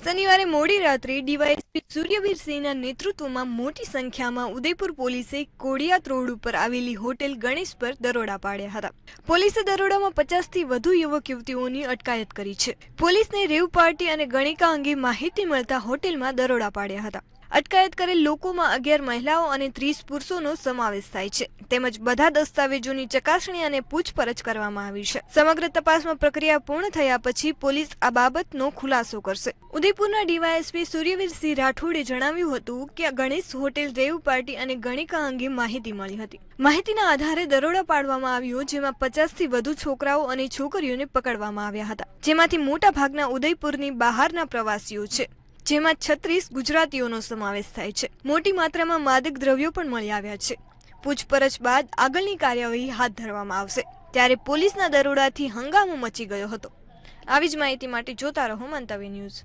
શનિવારે મોડી રાત્રે ડીવાયએસપી સૂર્યવીર સિંહના નેતૃત્વમાં મોટી સંખ્યામાં ઉદયપુર પોલીસે કોડિયાત રોડ ઉપર આવેલી હોટેલ ગણેશ પર દરોડા પાડ્યા હતા. પોલીસે દરોડામાં 50થી વધુ યુવક યુવતીઓની અટકાયત કરી છે. પોલીસને રેવ પાર્ટી અને ગણિકા અંગે માહિતી મળતા હોટેલમાં દરોડા પાડ્યા હતા. અટકાયત કરેલ લોકોમાં 11 મહિલાઓ અને 30 પુરુષોનો સમાવેશ થાય છે. તેમજ બધા દસ્તાવેજોની ચકાસણી અને પૂછપરછ કરવામાં આવી છે. સમગ્ર તપાસમાં પ્રક્રિયા પૂર્ણ થયા પછી પોલીસ આ બાબતનો ખુલાસો કરશે. ઉદયપુરના ડીવાયએસપી સૂર્યવીર સિંહ રાઠોડે જણાવ્યું હતું કે ગણેશ હોટેલ રેવ પાર્ટી અને ગણિકા અંગે માહિતી મળી હતી. માહિતીના આધારે દરોડા પાડવામાં આવ્યો, જેમાં 50થી વધુ છોકરાઓ અને છોકરીઓને પકડવામાં આવ્યા હતા, જેમાંથી મોટા ભાગના ઉદયપુરની બહારના પ્રવાસીઓ છે, જેમાં 36 ગુજરાતીઓનો સમાવેશ થાય છે. મોટી માત્રામાં માદક દ્રવ્યો પણ મળી આવ્યા છે. પૂછપરછ બાદ આગળની કાર્યવાહી હાથ ધરવામાં આવશે. ત્યારે પોલીસના દરોડાથી હંગામો મચી ગયો હતો. આવી જ માહિતી માટે જોતા રહો મંતવ્ય ન્યૂઝ.